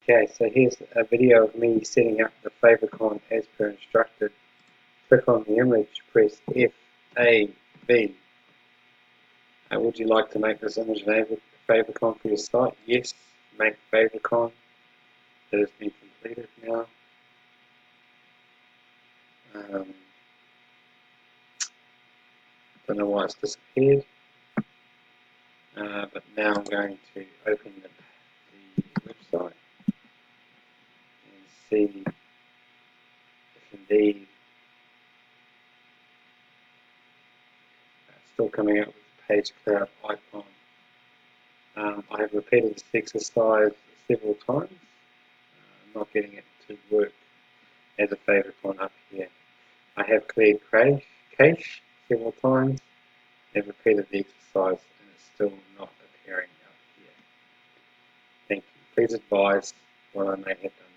Okay, so here's a video of me setting up the favicon as per instructed. Click on the image, press FAV. Would you like to make this image enabled favicon for your site? Yes, make favicon. It has been completed now. Don't know why it's disappeared, but now I'm going to open the website and see if indeed it's still coming up with the page cloud icon. I have repeated this exercise several times. I'm not getting it to work as a favicon up here. I have cleared cache several times and repeated the exercise, and it's still not appearing up here. Thank you. Please advise what I may have done.